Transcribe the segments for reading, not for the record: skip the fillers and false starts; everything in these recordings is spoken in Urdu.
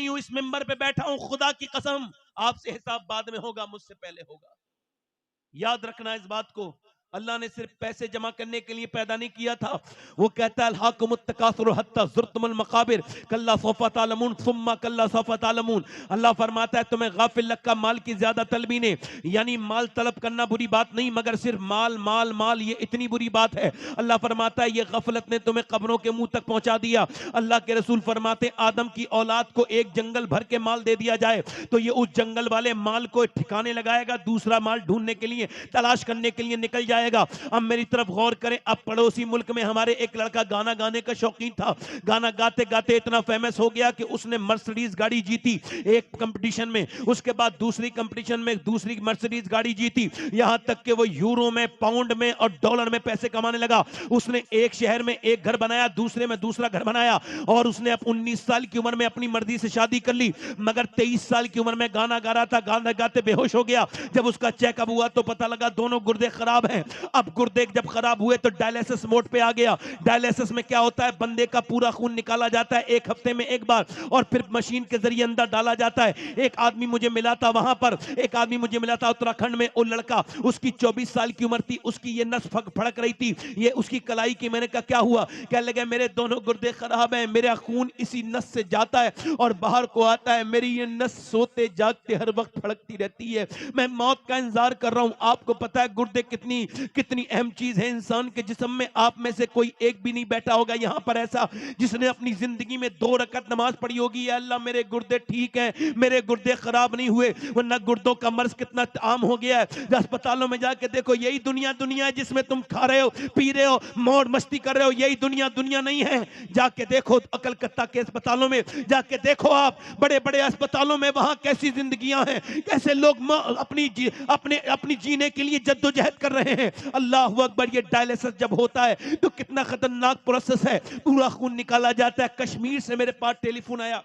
نہیں ہوں، اس منبر پہ بیٹھا ہوں، خدا کی قسم آپ سے حساب بعد میں ہوگا، مجھ سے پہلے ہوگا. یاد رکھنا اس بات کو. اللہ نے صرف پیسے جمع کرنے کے لیے پیدا نہیں کیا تھا. وہ کہتا ہے الہاکم التکاثر حتی زرتم المقابر کلا سوف تعلمون ثم کلا سوف تعلمون. اللہ فرماتا ہے تمہیں غافل لگا مال کی زیادہ طلبی نے. یعنی مال طلب کرنا بری بات نہیں، مگر صرف مال مال مال یہ اتنی بری بات ہے. اللہ فرماتا ہے یہ غفلت نے تمہیں قبروں کے منہ تک پہنچا دیا. اللہ کے رسول فرماتے ہیں آدم کی اولاد کو ایک جنگل بھر کے مال دے دیا جائے تو یہ اس جنگل والے مال کو ٹھکانے لگائے گا، دوسرا مال ڈھونڈنے کے لیے تلاش کرنے کے لیے نکل جائے گا. اب میری طرف غور کریں. اب پڑوسی ملک میں ہمارے ایک لڑکا گانا گانے کا شوقین تھا. گانا گاتے گاتے اتنا فیمس ہو گیا کہ اس نے مرسڈیز گاڑی جیتی ایک کمپٹیشن میں، اس کے بعد دوسری کمپٹیشن میں دوسری مرسڈیز گاڑی جیتی، یہاں تک کہ وہ یورو میں، پاؤنڈ میں اور ڈالر میں پیسے کمانے لگا. اس نے ایک شہر میں ایک گھر بنایا، دوسرے میں دوسرا گھر بنایا، اور اس نے 19 سال کی عمر میں اپنی مرضی سے شادی کر لی. مگر 23 سال کی عمر میں گانا گا رہا تھا، گانا گاتے بے ہوش ہو گیا. جب اس کا چیک اپ ہوا تو پتہ لگا دونوں گردے خراب ہیں. اب گردے جب خراب ہوئے تو ڈائلیسس موڈ پہ آ گیا. ڈائلیسس میں کیا ہوتا ہے؟ بندے کا پورا خون نکالا جاتا ہے ایک ہفتے میں ایک بار، اور پھر مشین کے ذریعے اندر ڈالا جاتا ہے. ایک آدمی مجھے ملا تھا وہاں پر، ایک آدمی مجھے ملا تھا اتراکھنڈ میں. وہ لڑکا، اس کی 24 سال کی عمر تھی، اس کی یہ نس پھڑک رہی تھی، یہ اس کی کلائی کی. میں نے کہا کیا ہوا؟ کہنے لگے میرے دونوں گردے خراب ہیں، میرا خون اسی نس سے جاتا ہے اور باہر کو آتا ہے، میری یہ نس سوتے جاگتے ہر وقت پھڑکتی رہتی ہے، میں موت کا انتظار کر رہا ہوں. آپ کو پتا ہے گردے کتنی اہم چیز ہے انسان کے جسم میں. آپ میں سے کوئی ایک بھی نہیں بیٹھا ہوگا یہاں پر ایسا جس نے اپنی زندگی میں 2 رکعت نماز پڑھی ہوگی یا اللہ میرے گردے ٹھیک ہیں، میرے گردے خراب نہیں ہوئے. ورنہ گردوں کا مرض کتنا عام ہو گیا ہے. اسپتالوں میں جا کے دیکھو، یہی دنیا ہے جس میں تم کھا رہے ہو، پی رہے ہو، موج مستی کر رہے ہو. یہی دنیا نہیں ہے. جا کے دیکھو کلکتہ کے اسپتالوں میں، جا کے دیکھو آپ بڑے بڑے اسپتالوں میں، وہاں کیسی زندگیاں ہیں، کیسے لوگ اپنی جینے کے لیے جدوجہد کر رہے ہیں. اللہ اکبر. یہ ڈائلیسس جب ہوتا ہے تو کتنا خطرناک پروسیس ہے، پورا خون نکالا جاتا ہے. کشمیر سے میرے پاس ٹیلی فون آیا،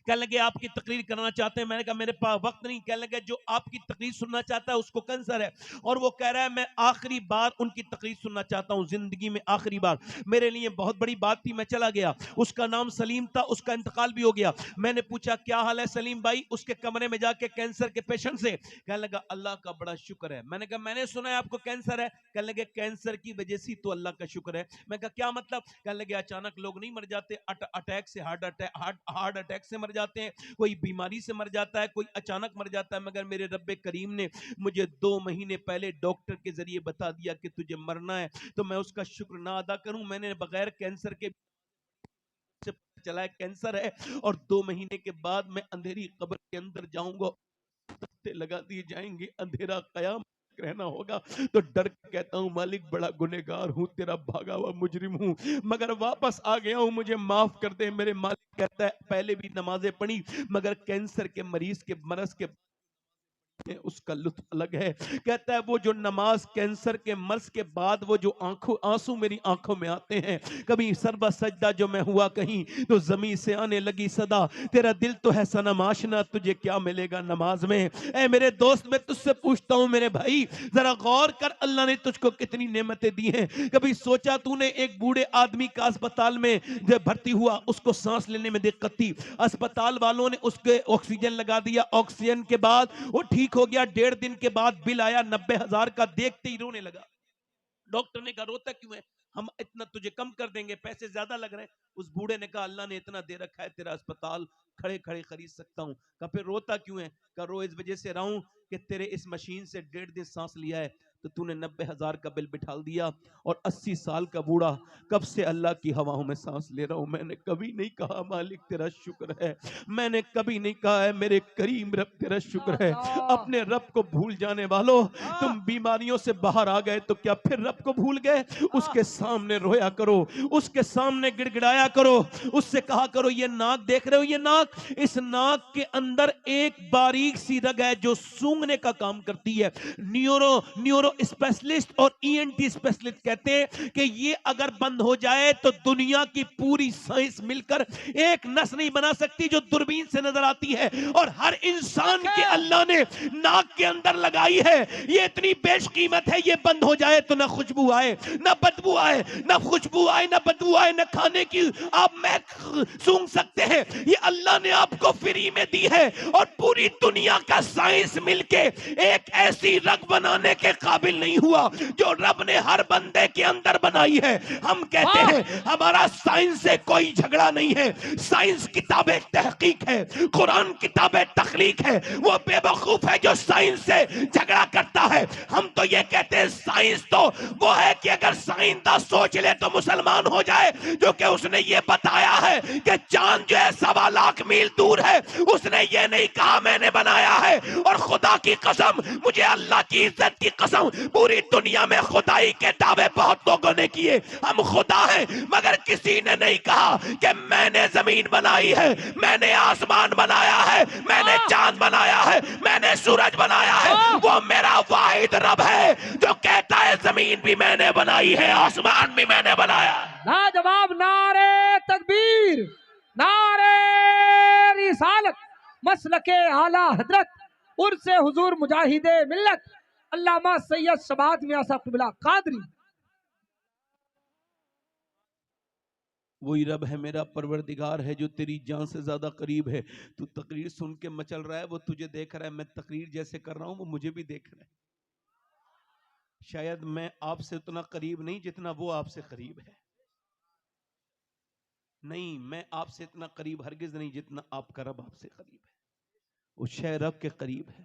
کہنے لگے آپ کی تقریر کرنا چاہتے ہیں. میں نے کہا میرے پاس وقت نہیں. کہنے لگے جو آپ کی تقریر سننا چاہتا ہے اس کو کینسر ہے، اور وہ کہہ رہا ہے میں آخری بار ان کی تقریر سننا چاہتا ہوں، زندگی میں آخری بار. میرے لیے بہت بڑی بات تھی. میں چلا گیا. اس کا نام سلیم تھا، اس کا انتقال بھی ہو گیا. میں نے پوچھا کیا حال ہے سلیم بھائی؟ اس کے کمرے میں جا کے کینسر کے پیشنٹ سے. کہنے لگا اللہ کا بڑا شکر ہے. میں نے کہا میں نے سنا ہے آپ کو کینسر ہے. کہنے لگے کینسر کی وجہ سے تو اللہ کا شکر ہے. میں کہا کیا مطلب؟ کہنے لگے اچانک لوگ نہیں مر جاتے، اٹیک سے، ہارٹ اٹیک سے مر جاتے ہیں، کوئی بیماری سے مر جاتا ہے، کوئی اچانک مر جاتا ہے، مگر میرے رب کریم نے مجھے 2 مہینے پہلے ڈاکٹر کے ذریعے بتا دیا کہ تجھے مرنا ہے، تو میں اس کا شکر نہ ادا کروں؟ میں نے بغیر کینسر کے چلا ہے کینسر ہے، اور 2 مہینے کے بعد میں اندھیری قبر کے اندر جاؤں گا، تختے لگا دیے جائیں گے، اندھیرا قیام رہنا ہوگا. تو ڈر کے کہتا ہوں مالک بڑا گنہگار ہوں، تیرا بھاگا ہوا مجرم ہوں، مگر واپس آ گیا ہوں، مجھے معاف کر دے. میرے مالک کہتا ہے پہلے بھی نمازیں پڑھی، مگر کینسر کے مریض کے مرض کے اس کا لطف الگ ہے. کہتا ہے وہ جو نماز کینسر کے مرض کے بعد وہ جو آنسو میری آنکھوں میں آتے ہیں، کبھی سربہ سجدہ جو میں ہوا کہیں تو زمین سے آنے لگی صدا تیرا دل تو ہے صنم آشنا، تجھے کیا ملے گا نماز میں. اے میرے دوست میں تجھ سے پوچھتا ہوں میرے بھائی، ذرا غور کر اللہ نے تجھ کو کتنی نعمتیں دی ہیں. کبھی سوچا تو نے ایک بوڑھے آدمی کا اسپتال میں جب بھرتی ہوا، اس کو سانس لینے میں دقت تھی، اسپتال والوں نے اس کے آکسیجن لگا دیا، آکسیجن کے بعد وہ ٹھیک ہو گیا. 1.5 دن کے بعد بل آیا 90,000 کا، دیکھتے ہی رونے لگا. ڈاکٹر نے کہا روتا کیوں ہے؟ ہم اتنا تجھے کم کر دیں گے، پیسے زیادہ لگ رہے ہیں. اس بوڑھے نے کہا اللہ نے اتنا دے رکھا ہے، تیرا اسپتال کھڑے کھڑے خرید سکتا ہوں. کہا پھر روتا کیوں ہے؟ کہا رو اس وجہ سے رہا ہوں کہ تیرے اس مشین سے 1.5 دن سانس لیا ہے تو تو نے 90,000 کا بل بٹھال دیا، اور 80 سال کا بوڑھا کب سے اللہ کی ہواؤں میں سانس لے رہا ہوں. میں نے کبھی نہیں کہا مالک تیرا شکر ہے، میں نے کبھی نہیں کہا ہے میرے کریم رب تیرا شکر ہے. اپنے رب کو بھول جانے والوں، تم بیماریوں سے باہر آ گئے تو کیا پھر رب کو بھول گئے؟ اس کے سامنے رویا کرو، اس کے سامنے گڑ گڑایا کرو، اس سے کہا کرو یہ ناک دیکھ رہے ہو، یہ ناک، اس ناک کے اندر ایک باریک سی رگ ہے جو سونگنے کا کام کرتی ہے. نیورو اسپیشلسٹ اور ENT اسپیشلسٹ کہتے ہیں کہ یہ اگر بند ہو جائے تو دنیا کی پوری سائنس مل کر ایک نس نہیں بنا سکتی جو دوربین سے نظر آتی ہے، اور ہر انسان کے اللہ نے ناک کے اندر لگائی ہے، یہ اتنی بیش قیمت ہے، یہ بند ہو جائے تو نہ خوشبو آئے نہ بدبو آئے، نہ خوشبو آئے نہ بدبو آئے، نہ کھانے کی آپ مہک سونگ سکتے ہیں، یہ اللہ نے آپ کو فری میں دی ہے، اور پوری دنیا کا سائنس مل کے ایک ایسی رگ بنانے کے قابل نہیں ہوا جو رب نے ہر بندے کے اندر بنائی ہے۔ ہم کہتے ہیں ہمارا سائنس سے کوئی جھگڑا نہیں ہے، سائنس کتاب تحقیق ہے، قرآن کتاب تخلیق ہے، وہ بے وقوف ہے جو سائنس سے جھگڑا کرتا ہے۔ ہم تو یہ کہتے ہیں سائنس تو وہ ہے کہ اگر سائنسداں سوچ لے تو مسلمان ہو جائے، جو کہ اس نے یہ بتایا ہے کہ چاند جو ہے 1.25 لاکھ میل دور ہے، اس نے یہ نہیں کہا میں نے بنایا ہے۔ اور خدا کی قسم، مجھے اللہ کی عزت کی قسم، پوری دنیا میں خدائی کے دعوے بہت لوگوں نے کیے، ہم خدا ہیں، مگر کسی نے نہیں کہا کہ میں نے زمین بنائی ہے، میں نے آسمان بنایا ہے، میں نے چاند بنایا ہے، میں نے سورج بنایا ہے۔ وہ میرا واحد رب ہے جو کہتا ہے زمین بھی میں نے بنائی ہے، آسمان بھی میں نے بنایا ہے۔ لاجواب نعرے تکبیر، نعرے رسالت، مسلک اعلی حضرت عرس حضور مجاہد ملت علامہ سید شبات میاں صاحب قبلہ قادری۔ وہی رب ہے میرا پروردگار ہے جو تیری جان سے زیادہ قریب ہے۔ تو تقریر سن کے مچل رہا ہے، وہ تجھے دیکھ رہا ہے، میں تقریر جیسے کر رہا ہوں وہ مجھے بھی دیکھ رہا ہے۔ شاید میں آپ سے اتنا قریب نہیں جتنا وہ آپ سے قریب ہے، نہیں میں آپ سے اتنا قریب ہرگز نہیں جتنا آپ کا رب آپ سے قریب ہے۔ وہ شے رب کے قریب ہے،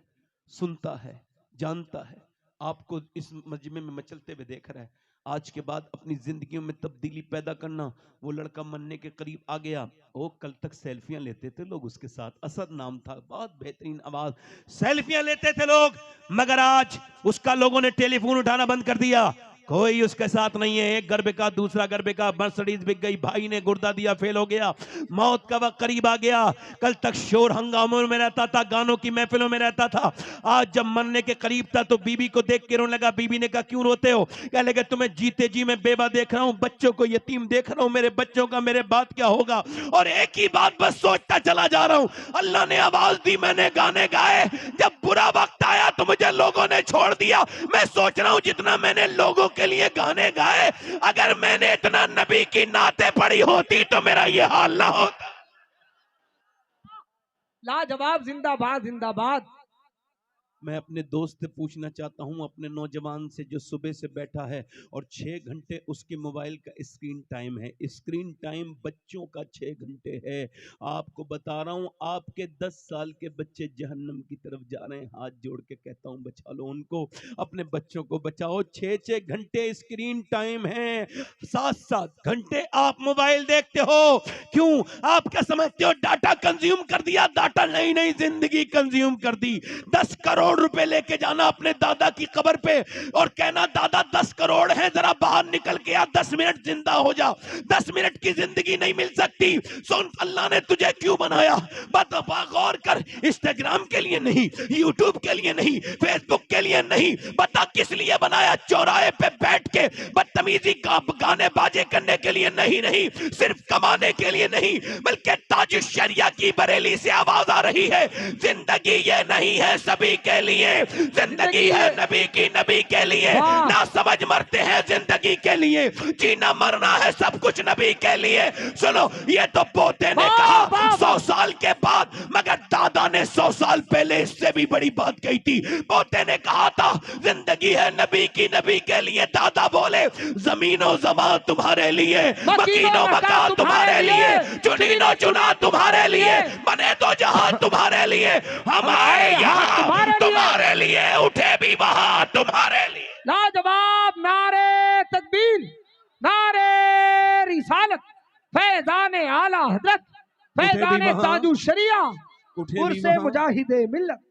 سنتا ہے، جانتا ہے، آپ کو اس مجمع میں مچلتے ہوئے دیکھ رہا ہے۔ آج کے بعد اپنی زندگیوں میں تبدیلی پیدا کرنا۔ وہ لڑکا مرنے کے قریب آ گیا، وہ کل تک سیلفیاں لیتے تھے لوگ اس کے ساتھ، اسد نام تھا، بہت بہترین آواز، سیلفیاں لیتے تھے لوگ، مگر آج اس کا لوگوں نے ٹیلی فون اٹھانا بند کر دیا، کوئی اس کے ساتھ نہیں ہے۔ ایک گھر بکا، دوسرا گھر بکا، مرسڈیز بک گئی، بھائی نے گردہ دیا، فیل ہو گیا، موت کا وقت قریب آ گیا۔ کل تک شور ہنگاموں میں رہتا تھا، گانوں کی محفلوں میں رہتا تھا، آج جب مرنے کے قریب تھا تو بی بی کو دیکھ کے رونے لگا۔ بی بی نے کہا کیوں روتے ہو؟ کہنے لگے تمہیں جیتے جی میں بیوہ دیکھ رہا ہوں، بچوں کو یتیم دیکھ رہا ہوں، میرے بچوں کا میرے بعد کیا ہوگا؟ اور ایک ہی بات بس سوچتا چلا جا رہا ہوں، اللہ نے آواز دی، میں نے گانے گائے، جب برا وقت آیا تو مجھے لوگوں نے چھوڑ دیا۔ میں سوچ رہا ہوں جتنا میں نے لوگوں کے لیے گانے گائے، اگر میں نے اتنا نبی کی نعتیں پڑھی ہوتی تو میرا یہ حال نہ ہوتا۔ لاجواب زندہ باد، زندہ باد۔ میں اپنے دوست سے پوچھنا چاہتا ہوں، اپنے نوجوان سے جو صبح سے بیٹھا ہے اور 6 گھنٹے اس کے موبائل کا اسکرین ٹائم ہے، اسکرین ٹائم بچوں کا 6 گھنٹے ہے۔ آپ کو بتا رہا ہوں آپ کے 10 سال کے بچے جہنم کی طرف جا رہے ہیں، ہاتھ جوڑ کے کہتا ہوں بچا لو ان کو، اپنے بچوں کو بچاؤ۔ 6 گھنٹے اسکرین ٹائم ہے، 7 گھنٹے آپ موبائل دیکھتے ہو، کیوں؟ آپ کیا سمجھتے ہو ڈاٹا کنزیوم کر دیا؟ ڈاٹا نہیں زندگی کنزیوم کر دی۔ 10 کروڑ روپے لے کے جانا اپنے دادا کی قبر پہ اور کہنا دادا 10 کروڑ ہیں، ذرا باہر نکل کے 10 منٹ زندہ ہو جا۔ 10 منٹ کی زندگی نہیں مل سکتی۔ سن اللہ نے تجھے کیوں بنایا، غور کر، انسٹاگرام کے لیے نہیں، یوٹیوب کے لیے نہیں، فیس بک کے لیے نہیں، بتا کس لیے بنایا؟ چوراہے پہ بیٹھ کے بدتمیزی کا گانے باجے کرنے کے لیے نہیں، صرف کمانے کے لیے نہیں، بلکہ تاج الشریعہ کی بریلی سے آواز آ رہی ہے، زندگی یہ نہیں ہے سبھی کے لیے، زندگی ہے نبی کے لیے، نہ سمجھ مرتے ہیں زندگی کے لیے، جینا مرنا ہے سب کچھ نبی کے لیے۔ سنو یہ تو پوتے نے کہا 100 سال کے بعد، مگر دادا نے 100 سال پہلے اس سے بھی بڑی بات کہی تھی۔ پوتے نے کہا تھا زندگی ہے نبی کے لیے، دادا بولے زمین و زمان تمہارے لیے، مکین و مکان تمہارے لیے، چنین و چنا تمہارے لیے، بنے تو جہاں تمہارے لیے، ہم آئے یہاں تمہارے لیے، اٹھے بھی وہاں تمہارے لیے۔ لاجواب نعرے تکبیر، نعرے رسالت، فیضان اعلی حضرت، فیضان تاج الشریعہ، عرس مجاہد ملت۔